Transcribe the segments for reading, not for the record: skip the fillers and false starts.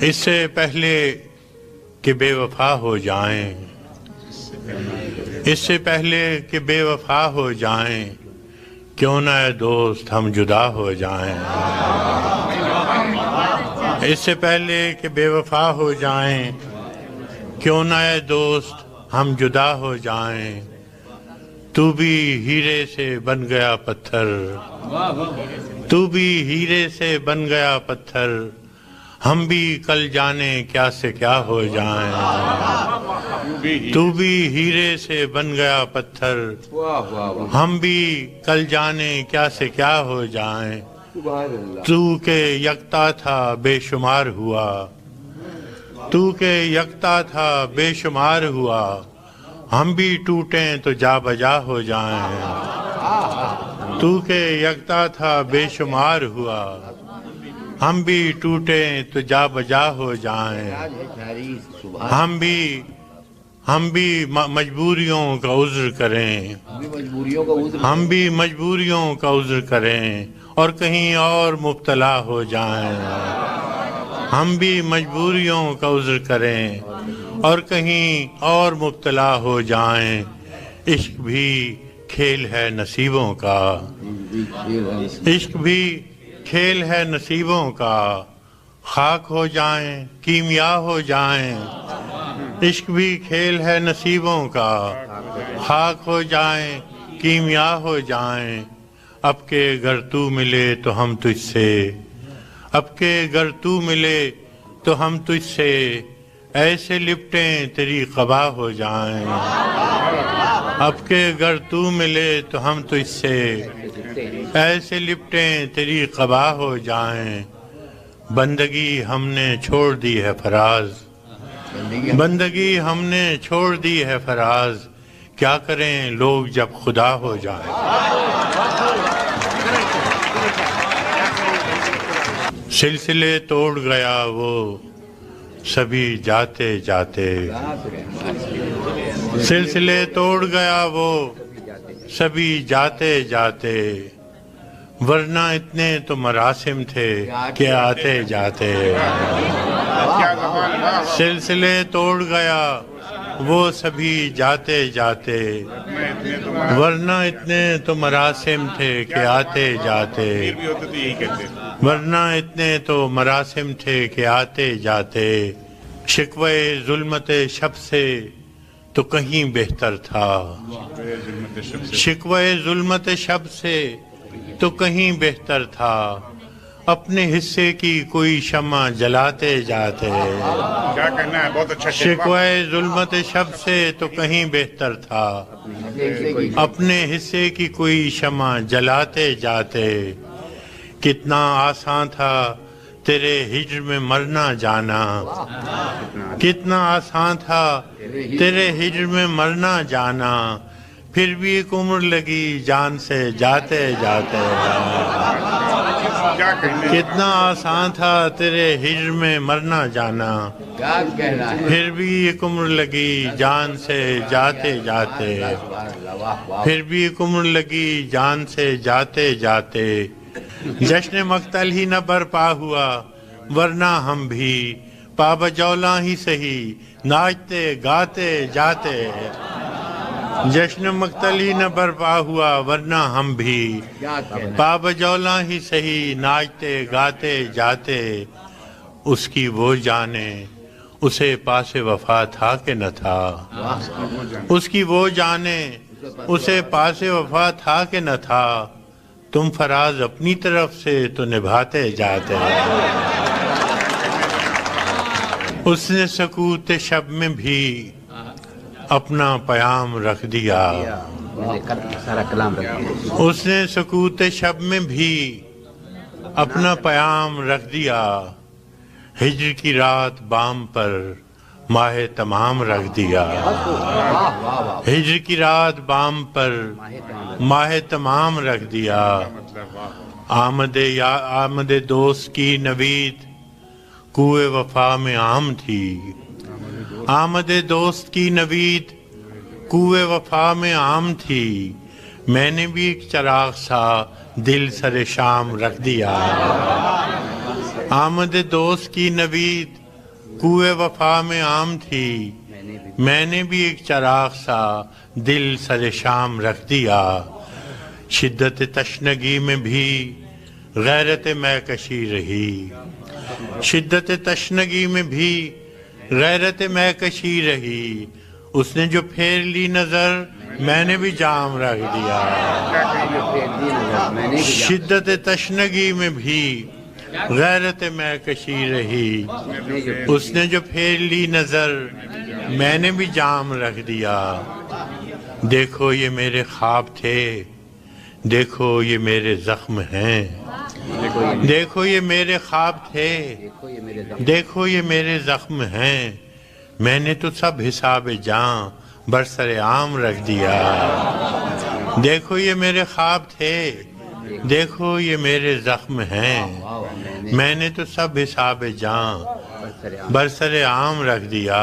اس سے پہلے کہ بے وفا ہو جائیں، اس سے پہلے کہ بے وفا ہو جائیں، کیوں نہ اے دوست ہم جدا ہو جائیں۔ اس سے پہلے کہ بے وفا ہو جائیں، کیوں نہ اے دوست ہم جدا ہو جائیں۔ تو بھی ہیرے سے بن گیا پتھر، تو بھی ہیرے سے بن گیا پتھر، ہم بھی کل جانے کیا سے کیا ہو جائیں۔ تو بھی ہیرے سے بن گیا پتھر، ہم بھی کل جانے کیا سے کیا ہو جائیں۔ تو کہ یکتا تھا بے شمار ہوا، تو کہ یکتا تھا بے شمار ہوا، ہم بھی ٹوٹیں تو جا بجا ہو جائیں۔ تو کہ یکتا تھا بے شمار ہوا، ہم بھی ٹوٹیں تو جا بجا ہو جائیں۔ ہم بھی مجبوریوں کا عذر کریں، ہم بھی مجبوریوں کا عذر کریں اور کہیں اور مبتلا ہو جائیں۔ ہم بھی مجبوریوں کا عذر کریں اور کہیں اور مبتلا ہو جائیں۔ عشق بھی کھیل ہے نصیبوں کا، عشق بھی کھیل ہے نصیبوں کا، خاک ہو جائیں کیمیا ہو جائیں۔ عشق بھی کھیل ہے نصیبوں کا، خاک ہو جائیں کیمیا ہو جائیں۔ اب کہ گر تو ملے تو ہم تجھ سے، اب کہ گر تو ملے تو ہم تجھ سے، ایسے لپٹیں تیری قبا ہو جائیں۔ اب کہ گر تو ملے تو ہم تجھ سے، ایسے لپٹیں تیری قبا ہو جائیں۔ بندگی ہم نے چھوڑ دی ہے فراز، بندگی ہم نے چھوڑ دی ہے فراز، کیا کریں لوگ جب خدا ہو جائیں۔ سلسلے توڑ گیا وہ سبھی جاتے جاتے، سلسلے توڑ گیا وہ سبھی جاتے جاتے، ورنہ اتنے تو مراسم تھے کہ آتے جاتے۔ سلسلے توڑ گیا وہ سبھی جاتے جاتے، ورنہ اتنے تو مراسم تھے کہ آتے جاتے، ورنہ اتنے تو مراسم تھے کہ آتے جاتے۔ شکوے ظلمت شب سے تو کہیں بہتر تھا، شکوے ظلمت شب سے تو کہیں بہتر تھا، اپنے حصے کی کوئی شمع جلاتے جاتے۔ شکوے ظلمت شب سے تو کہیں بہتر تھا، اپنے حصے کی کوئی شمع جلاتے جاتے۔ کتنا آسان تھا تیرے ہجر میں مرنا جانا، کتنا آسان تھا تیرے ہجر میں مرنا جانا، پھر بھی ایک عمر لگی جان سے جاتے جاتے۔ کتنا آسان تھا تیرے ہجر میں مرنا جانا، پھر بھی ایک عمر لگی جان سے جاتے جاتے، پھر بھی ایک عمر لگی جان سے جاتے جاتے۔ جشن مقتل ہی نہ برپا ہوا ورنہ ہم بھی پا بجولاں ہی سہی ناچتے گاتے جاتے۔ جشن مقتل ہی نہ برپا ہوا ورنہ ہم بھی پا بجولاں ہی سہی ناچتے گاتے جاتے۔ اس کی وہ جانے اسے پاس وفا تھا کہ نہ تھا، اس کی وہ جانے اسے پاس وفا تھا کہ نہ تھا، تم فراز اپنی طرف سے تو نبھاتے جاتے۔ اس نے سکوت شب میں بھی اپنا پیام رکھ دیا، اس نے سکوت شب میں بھی اپنا پیام رکھ دیا، ہجر کی رات بام پر ماہ تمام رکھ دیا، ہجر کی رات بام پر ماہ تمام رکھ دیا۔ آمد دوست کی نوید کوئے وفا میں عام تھی، آمد دوست کی نوید کوئے وفا میں عام تھی، میں نے بھی ایک چراغ سا دل سر شام رکھ دیا۔ آمد دوست کی نوید کوئے وفا میں عام تھی، میں نے بھی ایک چراغ سا دل سر شام رکھ دیا۔ شدت تشنگی میں بھی غیرت میکشی رہی، شدت تشنگی میں بھی غیرت میکشی رہی۔ اس نے جو پھیر لی نظر میں نے بھی جام رکھ دیا۔ شدت تشنگی میں بھی غیرت میکشی رہی، اس نے جو پھیر لی نظر میں نے بھی جام رکھ دیا۔ دیکھو یہ میرے خواب تھے، دیکھو یہ میرے زخم ہیں، دیکھو یہ میرے خواب تھے، دیکھو یہ میرے زخم ہیں۔ میں نے تو سب حساب جاں برسر عام رکھ دیا۔ دیکھو یہ میرے خواب تھے، دیکھو یہ میرے زخم ہیں، میں نے تو سب حساب جاں برسر عام رکھ دیا۔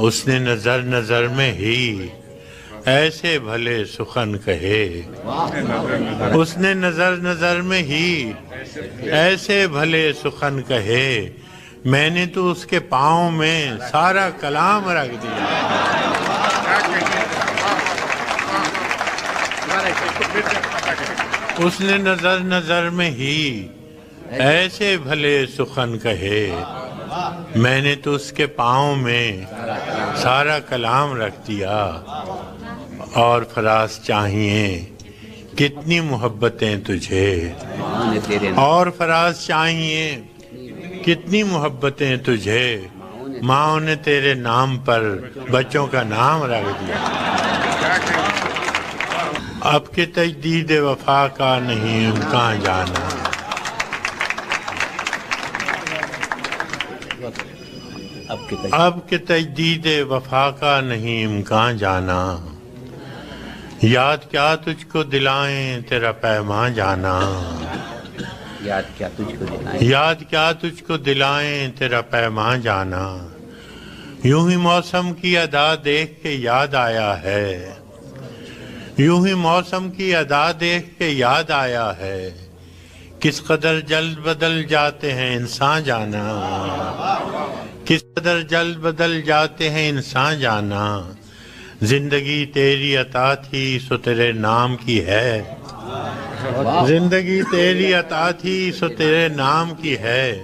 اس نے نظر نظر میں ہی ایسے بھلے سخن کہے، اس نے نظر نظر میں ہی ایسے بھلے سخن کہے۔ میں نے تو اس کے پاؤں میں سارا کلام رکھ دیا۔ اس نے نظر نظر میں ہی ایسے بھلے سخن کہے، میں نے تو اس کے پاؤں میں سارا کلام رکھ دیا۔ اور فراز چاہیے کتنی محبتیں تجھے، اور فراز چاہیے کتنی محبتیں تجھے، ماں نے تیرے نام پر بچوں کا نام رکھ دیا۔ اب کہ تجدید وفا کا نہیں امکان جانا، اب کہ تجدید وفا کا نہیں امکان جانا۔ یاد کیا تجھ کو دلائیں تیرا پیمان جانا، یاد کیا تجھ کو دلائیں، یاد کیا تجھ کو دلائیں تیرا پیمان جانا۔ یوں ہی موسم کی ادا دیکھ کے یاد آیا ہے، یوں ہی موسم کی ادا دیکھ کے یاد آیا ہے۔ کس قدر جلد بدل جاتے ہیں انسان جانا، کس قدر جلد بدل جاتے ہیں انسان جانا۔ زندگی تیری عطا تھی سو تیرے نام کی ہے، زندگی تیری عطا تھی سو تیرے نام کی ہے۔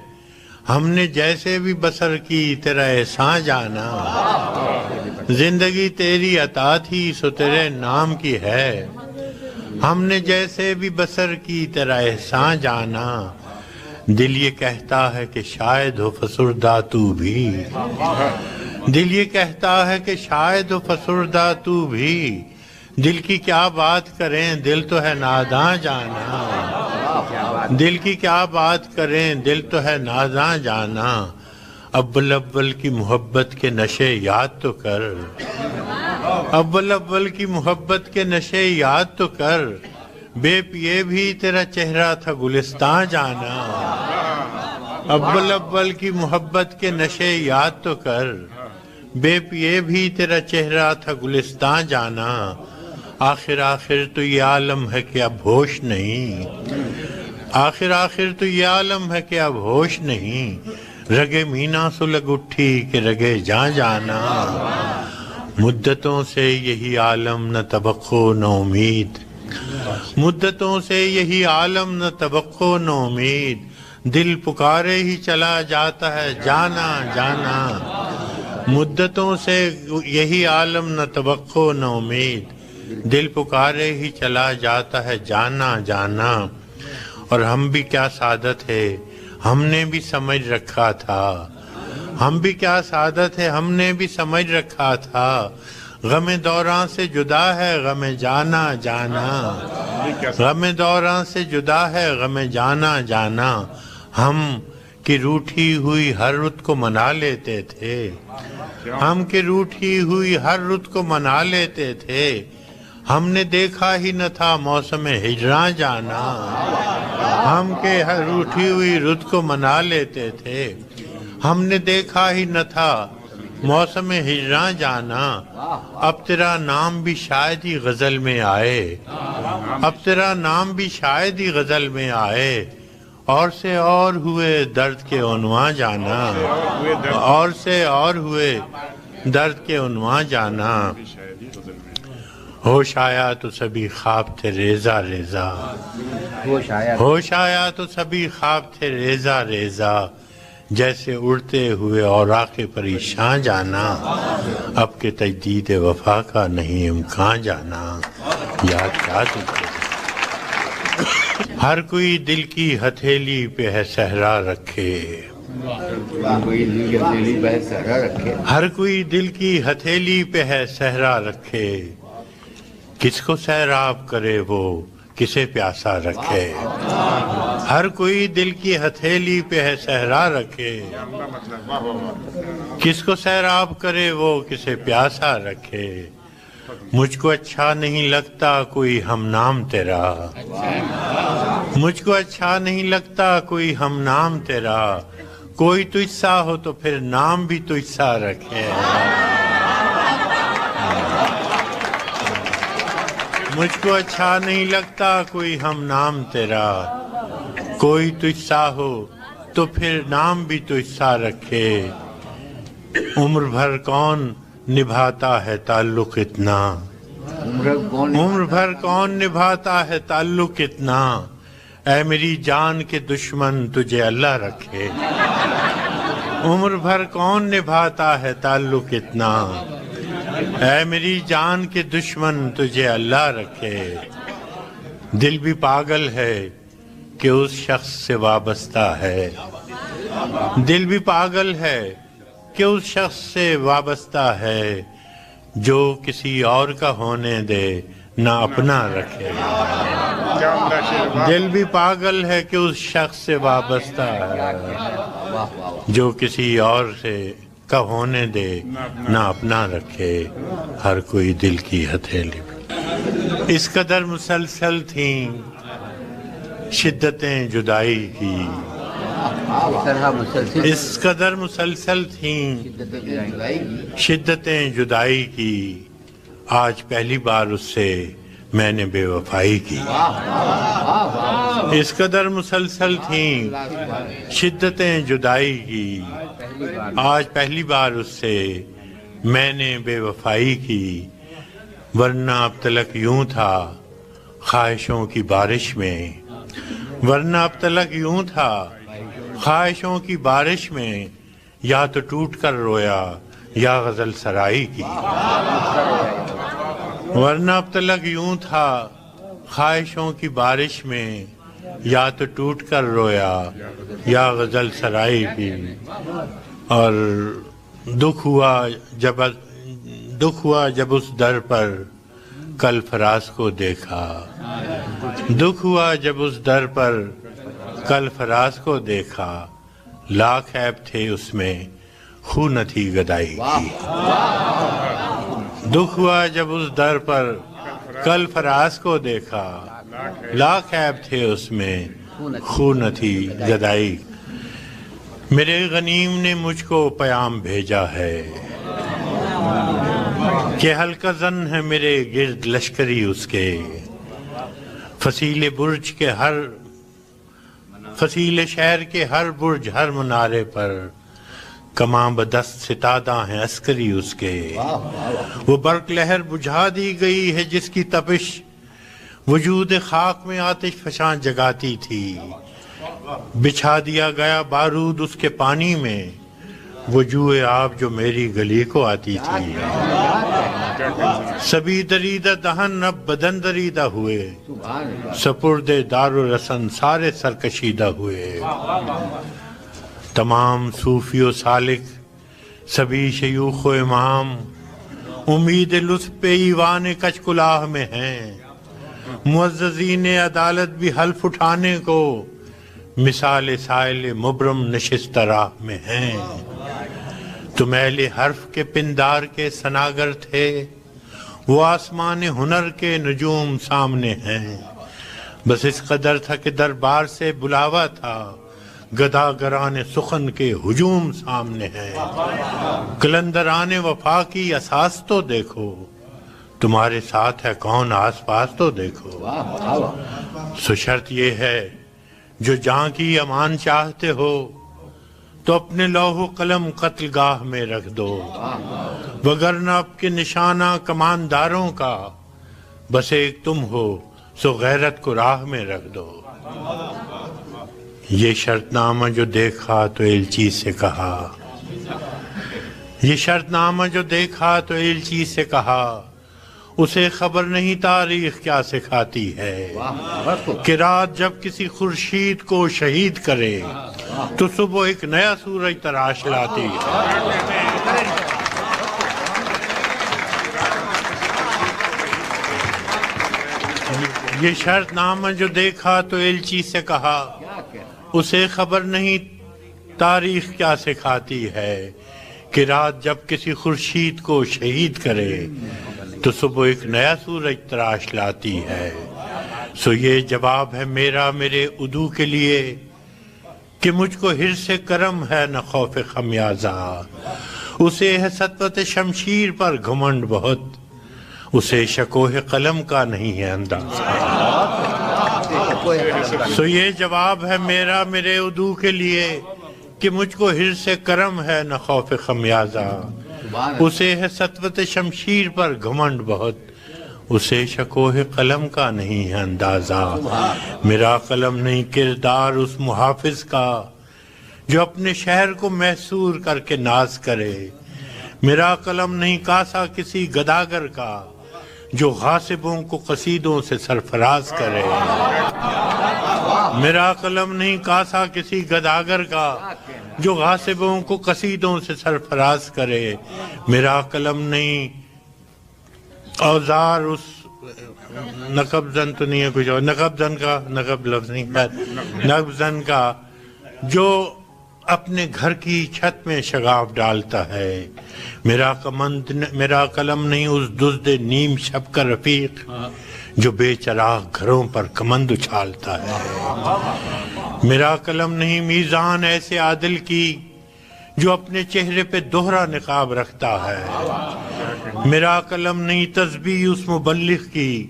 ہم نے جیسے بھی بسر کی تیرا احسان جانا، زندگی تیری عطا تھی سو تیرے نام کی ہے۔ ہم نے جیسے بھی بسر کی تیرا احسان جانا۔ دل یہ کہتا ہے کہ شاید ہو فسردہ تو بھی، دل یہ کہتا ہے کہ شاید ہو فسردہ تو بھی۔ دل کی کیا بات کریں دل تو ہے ناداں جانا، دل کی کیا بات کریں دل تو ہے ناداں جانا۔ اول اول کی محبت کے نشے یاد تو کر، اول اول کی محبت کے نشے یاد تو کر۔ بے پیے بھی تیرا چہرہ تھا گلستان جانا، اول اول کی محبت کے نشے یاد تو کر۔ بے پیے بھی تیرا چہرہ تھا گلستان جانا۔ آخر آخر تو یہ عالم ہے کہ اب ہوش نہیں، آخر آخر تو یہ عالم ہے کہ اب ہوش نہیں۔ رگے مینا سلگ اٹھی کہ رگے جاں جانا۔ مدتوں سے یہی عالم نہ توقع نہ امید، مدتوں سے یہی عالم نہ توقع نہ امید۔ دل پکارے ہی چلا جاتا ہے جانا جانا، مدتوں سے یہی عالم نہ توقع نہ امید۔ دل پکارے ہی چلا جاتا ہے جانا جانا۔ اور ہم بھی کیا سعادت ہے ہم نے بھی سمجھ رکھا تھا، ہم بھی کیا سعادت ہے ہم نے بھی سمجھ رکھا تھا۔ غم دوراں سے جدا ہے غم جانا جانا، غم دوراں سے جدا ہے غم جانا جانا۔ ہم کی روٹھی ہوئی ہر رت کو منا لیتے تھے، ہم کی روٹھی ہوئی ہر رت کو منا لیتے تھے۔ ہم نے دیکھا ہی نہ تھا موسم ہجراں جانا، ہم کے ہر روٹھی ہوئی رت کو منا لیتے تھے۔ ہم نے دیکھا ہی نہ تھا موسم ہجراں جانا۔ اب تیرا نام بھی شاید ہی غزل میں آئے، اب تیرا نام بھی شاید ہی غزل میں آئے۔ اور سے اور ہوئے درد کے عنواں جانا، اور سے اور ہوئے درد کے عنواں جانا، ہوش آیا تو سبھی خواب تھے ریزہ ریزہ، ہوش آیا تو سبھی خواب تھے ریزہ ریزہ، جیسے اڑتے ہوئے اوراق پریشاں جانا، اب کے تجدید وفا کا نہیں امکان جانا، یاد کیا تجھے ہر کوئی دل کی ہتھیلی پہ ہے صحرا رکھے، ہر کوئی دل کی ہتھیلی پہ ہے صحرا رکھے، کس کو سیراب کرے وہ کسے پیاسا رکھے، ہر کوئی دل کی ہتھیلی پہ ہے صحرا رکھے، کس کو سیراب کرے وہ کسے پیاسا رکھے، مجھ کو اچھا نہیں لگتا کوئی ہم نام تیرا، مجھ کو اچھا نہیں لگتا کوئی ہم نام تیرا، کوئی تجھ سا ہو تو پھر نام بھی تجھ سا رکھے، مجھ کو اچھا نہیں لگتا کوئی ہم نام تیرا، کوئی تجھ سا ہو تو پھر نام بھی تجھ سا رکھے، عمر بھر کون نبھاتا ہے تعلق اتنا، عمر بھر کون نبھاتا ہے تعلق اتنا، اے میری جان کے دشمن تجھے اللہ رکھے، عمر بھر کون نبھاتا ہے تعلق اتنا، اے میری جان کے دشمن تجھے اللہ رکھے، دل بھی پاگل ہے کہ اس شخص سے وابستہ ہے، دل بھی پاگل ہے کہ اس شخص سے وابستہ ہے، جو کسی اور کا ہونے دے نہ اپنا رکھے، دل بھی پاگل ہے کہ اس شخص سے وابستہ ہے، جو کسی اور سے کا ہونے دے نہ اپنا رکھے، ہر کوئی دل کی ہتھیلی پہ، اس قدر مسلسل تھیں شدتیں جدائی کی، اس قدر مسلسل تھیں شدتیں جدائی کی، آج پہلی بار اس سے میں نے بے وفائی کی، اس قدر مسلسل تھیں شدتیں جدائی کی، آج پہلی بار اس سے میں نے بے وفائی کی، ورنہ اب تلک یوں تھا خواہشوں کی بارش میں، ورنہ اب تلک یوں تھا خواہشوں کی بارش میں، یا تو ٹوٹ کر رویا یا غزل سرائی کی، ورنہ اب تلک یوں تھا خواہشوں کی بارش میں، یا تو ٹوٹ کر رویا یا غزل سرائی کی، اور دکھ ہوا جب اس در پر کل فراز کو دیکھا، دکھ ہوا جب اس در پر کل فراز کو دیکھا، لاکھ عیب تھے اس میں خو نہ تھی گدائی کی، دکھ ہوا جب اس در پر کل فراز کو دیکھا، لاکھ عیب تھے اس میں خو نہ تھی گدائی، میرے غنیم نے مجھ کو پیام بھیجا ہے کہ حلقہ زن ہے میرے گرد لشکری اس کے، فصیل شہر کے ہر برج ہر منارے پر کماں بدست ستادہ ہیں عسکری اس کے، وہ برق لہر بجھا دی گئی ہے جس کی تپش وجود خاک میں آتش فشاں جگاتی تھی، بچھا دیا گیا بارود اس کے پانی میں، وہ جوئے آب جو میری گلی کو آتی تھی، سبھی دریدہ دہن اب بدن دریدہ ہوئے، سپرد دار و رسن سارے سرکشیدہ ہوئے، تمام صوفی و سالک سبھی شیوخ و امام امید لطف پہ ایوان کچ کلاہ میں ہیں، معززین عدالت بھی حلف اٹھانے کو مثال سائل مبرم نشست راہ میں ہیں، تم اہل حرف کے پندار کے سناگر تھے، وہ آسمان ہنر کے نجوم سامنے ہیں، بس اس قدر تھا کہ دربار سے بلاوا تھا، گداگران سخن کے ہجوم سامنے ہیں، قلندران وفا کی اساس تو دیکھو، تمہارے ساتھ ہے کون آس پاس تو دیکھو، سو شرط یہ ہے جو جاں کی امان چاہتے ہو تو اپنے لوح و قلم قتل گاہ میں رکھ دو، وگرنہ اب کے نشانہ کمانداروں کا بس ایک تم ہو، سو غیرت کو راہ میں رکھ دو۔ یہ شرط نامہ جو دیکھا تو ایلچی سے کہا، یہ شرط نامہ جو دیکھا تو ایلچی سے کہا، اسے خبر نہیں تاریخ کیا سکھاتی ہے کہ رات جب کسی خورشید کو شہید کرے تو صبح ایک نیا سورج تراش لاتی ہے۔ یہ شرط نامہ جو دیکھا تو ایلچی سے کہا، اسے خبر نہیں تاریخ کیا سکھاتی ہے کہ رات جب کسی خورشید کو شہید کرے تو صبح ایک نیا سورج تراش لاتی ہے۔ سو یہ جواب ہے میرا میرے عدو کے لیے کہ مجھ کو حرص کرم ہے نہ خوف خمیازہ، اسے ہے سطوت شمشیر پر گھمنڈ بہت، اسے شکوہ قلم کا نہیں ہے اندازہ۔ سو یہ جواب ہے میرا میرے عدو کے لیے کہ مجھ کو حرص کرم ہے نہ خوف خمیازہ، اسے ہے سطوت شمشیر پر گھمنڈ بہت، اسے شکوہ قلم کا نہیں ہے اندازہ۔ میرا قلم نہیں کردار اس محافظ کا جو اپنے شہر کو محصور کر کے ناز کرے، میرا قلم نہیں کاسا کسی گداگر کا جو غاصبوں کو قصیدوں سے سرفراز کرے، میرا قلم نہیں کاسا کسی گداگر کا جو غاصبوں کو قصیدوں سے سرفراز کرے، میرا قلم نہیں اوزار اس نقب زن تو نہیں ہے کچھ اور، نقب زن کا، نقب لفظ نہیں، نقب زن کا جو اپنے گھر کی چھت میں شگاف ڈالتا ہے، میرا قلم نہیں اس دزد نیم شب کا رفیق جو بے چراغ گھروں پر کمند اچھالتا ہے، میرا قلم نہیں میزان ایسے عادل کی جو اپنے چہرے پہ دوہرا نقاب رکھتا ہے، میرا قلم نہیں تسبیح اس مبلغ کی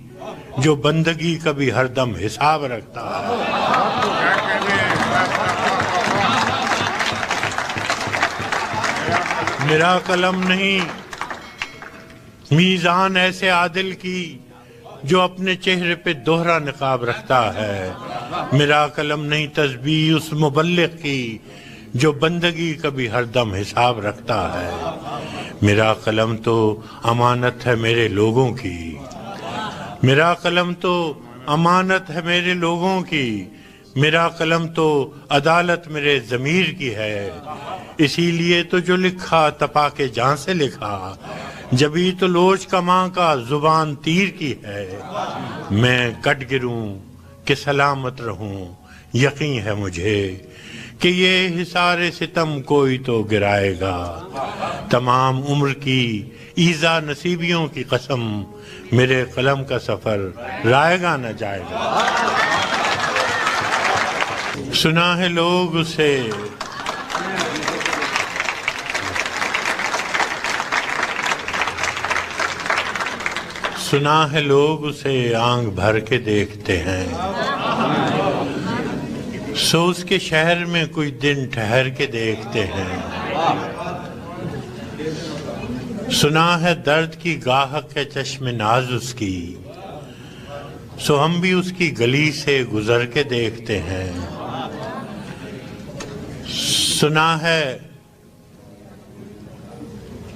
جو بندگی کا بھی ہر دم حساب رکھتا ہے، میرا قلم نہیں میزان ایسے عادل کی جو اپنے چہرے پہ دوہرا نقاب رکھتا ہے، میرا قلم نہیں تسبیح اس مبلغ کی جو بندگی کا بھی ہر دم حساب رکھتا ہے، میرا قلم تو امانت ہے میرے لوگوں کی، میرا قلم تو امانت ہے میرے لوگوں کی، میرا قلم تو عدالت میرے ضمیر کی ہے، اسی لیے تو جو لکھا تپا کے جان سے لکھا، جبھی تو لوچ کماں کا زبان تیر کی ہے، میں کٹ گروں کہ سلامت رہوں، یقین ہے مجھے کہ یہ حصار ستم کوئی تو گرائے گا، تمام عمر کی ایذا نصیبیوں کی قسم، میرے قلم کا سفر رائے گا نہ جائے گا۔ سنا ہے لوگ اسے سنا ہے لوگ اسے آنکھ بھر کے دیکھتے ہیں، سو اس کے شہر میں کوئی دن ٹھہر کے دیکھتے ہیں، سنا ہے درد کی گاہک ہے چشم ناز اس کی، سو ہم بھی اس کی گلی سے گزر کے دیکھتے ہیں، سنا ہے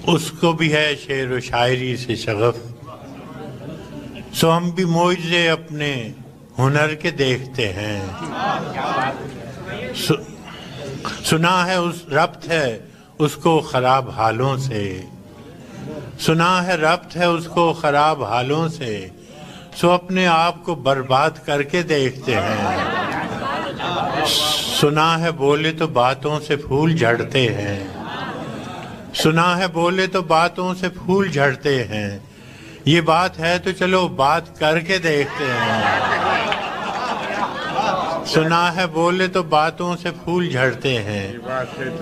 اس کو بھی ہے شعر و شاعری سے شغف، سو ہم بھی معجزے اپنے ہنر کے دیکھتے ہیں، سنا ہے اس ربط ہے اس کو خراب حالوں سے، سنا ہے ربط ہے اس کو خراب حالوں سے، سو اپنے آپ کو برباد کر کے دیکھتے ہیں، سنا ہے بولے تو باتوں سے پھول جھڑتے ہیں، سنا ہے بولے تو باتوں سے پھول جھڑتے ہیں، یہ بات ہے تو چلو بات کر کے دیکھتے ہیں، سنا ہے بولے تو باتوں سے پھول جھڑتے ہیں،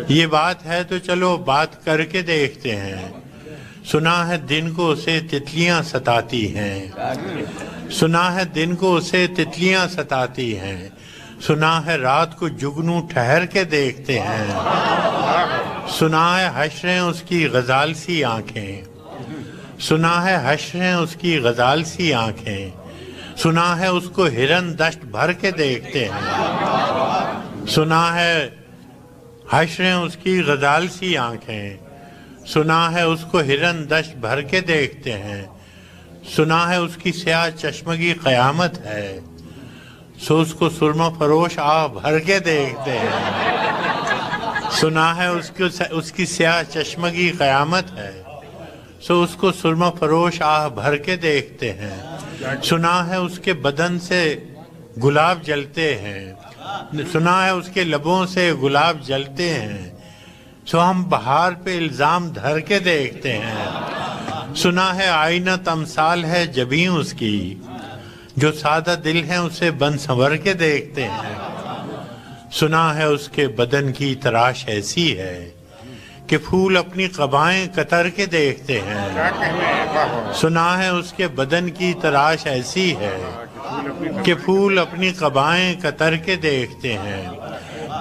یہ بات ہے تو چلو بات کر کے دیکھتے ہیں، سنا ہے دن کو اسے تتلیاں ستاتی ہیں، سنا ہے دن کو اسے تتلیاں ستاتی ہیں، سنا ہے رات کو جگنو ٹھہر کے دیکھتے ہیں، سنا ہے حشریں اس کی غزال سی آنکھیں، سنا ہے حشریں اس کی غزال سی آنکھیں، سنا ہے اس کو ہرن دشت بھر کے دیکھتے ہیں، سنا ہے حشریں اس کی غزال سی آنکھیں، سنا ہے اس کو ہرن دشت بھر کے دیکھتے ہیں، سنا ہے اس کی سیاہ چشمگی قیامت ہے، سو اس کو سرما فروش آہ بھر کے دیکھتے ہیں، سنا ہے اس کی سیاہ چشمگی قیامت ہے، سو اس کو سرما فروش آہ بھر کے دیکھتے ہیں، سنا ہے اس کے بدن سے گلاب جلتے ہیں، سنا ہے اس کے لبوں سے گلاب جلتے ہیں، سو ہم بہار پہ الزام دھر کے دیکھتے ہیں، سنا ہے آئینہ تمثال ہے جبیں اس کی، جو سادہ دل ہیں اسے بن سنور کے دیکھتے ہیں، سنا ہے اس کے بدن کی تراش ایسی ہے کہ پھول اپنی قبائیں قطر کے دیکھتے ہیں، سنا ہے اس کے بدن کی تراش ایسی ہے کہ پھول اپنی قبائیں قطر کے دیکھتے ہیں،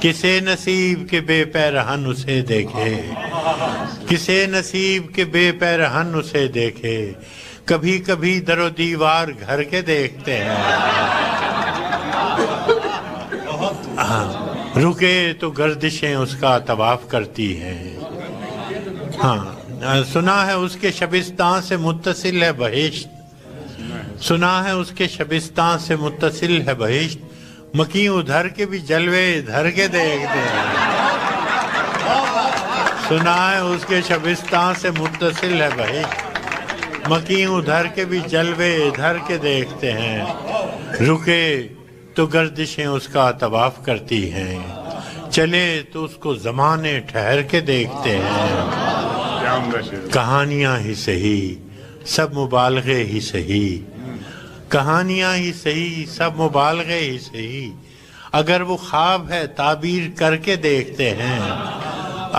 کسے نصیب کے بے پیرہن اسے دیکھے، کسے نصیب کے بے پیرہن اسے دیکھے، کبھی کبھی در و دیوار گھر کے دیکھتے ہیں، رکے تو گردشیں اس کا طواف کرتی ہیں، سنا ہے اس کے شبستان سے متصل ہے بہشت، سنا ہے اس کے شبستان سے متصل ہے بہشت، مکیں ادھر کے بھی جلوے ادھر کے دیکھتے ہیں، سنا ہے اس کے شبستان سے متصل ہے بہشت، مکیں ادھر کے بھی جلوے ادھر کے دیکھتے ہیں، رکے تو گردشیں اس کا طواف کرتی ہیں، چلے تو اس کو زمانے ٹھہر کے دیکھتے ہیں، کہانیاں ہی صحیح سب مبالغے ہی صحیح، کہانیاں ہی صحیح سب مبالغے ہی صحیح، اگر وہ خواب ہے تعبیر کر کے دیکھتے ہیں،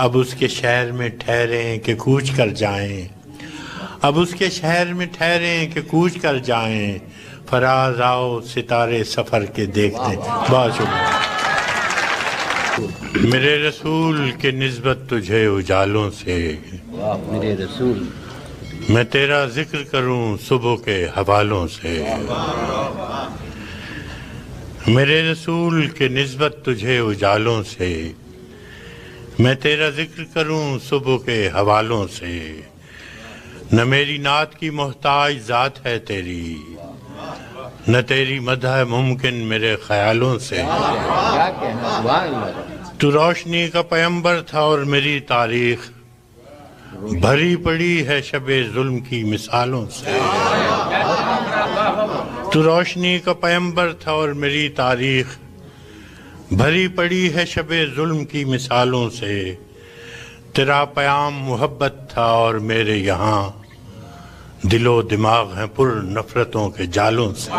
اب اس کے شہر میں ٹھہریں کہ کوچ کر جائیں، اب اس کے شہر میں ٹھہریں کہ کوچ کر جائیں، فراز آؤ ستارے سفر کے دیکھتے ہیں۔ بہت شکریہ۔ میرے رسول کے نسبت تجھے اجالوں سے، میرے رسول میں تیرا ذکر کروں صبح کے حوالوں سے، میرے رسول کے نسبت تجھے اجالوں سے، میں تیرا ذکر کروں صبح کے حوالوں سے، نہ میری نعت کی محتاج ذات ہے تیری، نہ تیری مدح ممکن میرے خیالوں سے، کیا کہنا، سبحان اللہ، تو روشنی کا پیمبر تھا اور میری تاریخ بھری پڑی ہے شب ظلم کی مثالوں سے، تو روشنی کا پیمبر تھا اور میری تاریخ بھری پڑی ہے شب ظلم کی مثالوں سے، تیرا پیام محبت تھا اور میرے یہاں دل و دماغ ہیں پر نفرتوں کے جالوں سے،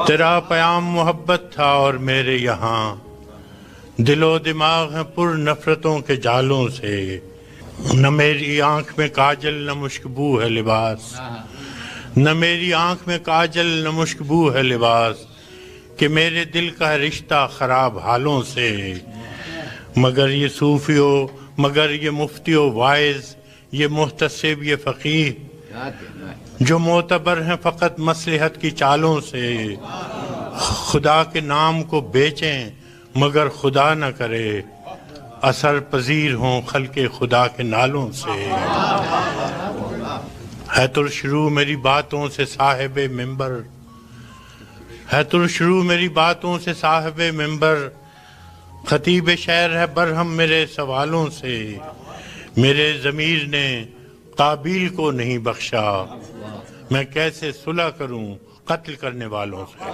تیرا پیام محبت تھا اور میرے یہاں دل و دماغ ہیں پر نفرتوں کے جالوں سے، نہ میری آنکھ میں کاجل نہ مشکبو ہے لباس، نہ میری آنکھ میں کاجل نہ مشکبو ہے لباس، کہ میرے دل کا رشتہ خراب حالوں سے، مگر یہ صوفیو، مگر یہ مفتیو وائز، یہ محتسب، یہ فقیہ، جو معتبر ہیں فقط مصلحت کی چالوں سے، خدا کے نام کو بیچیں مگر خدا نہ کرے، اثر پذیر ہوں خلق خدا کے نالوں سے، ہے ترشروع میری باتوں سے صاحب منبر، ہے ترشروع میری باتوں سے صاحب منبر، خطیب شعر ہے برہم میرے سوالوں سے، میرے ضمیر نے قابیل کو نہیں بخشا، میں کیسے صلح کروں قتل کرنے والوں سے۔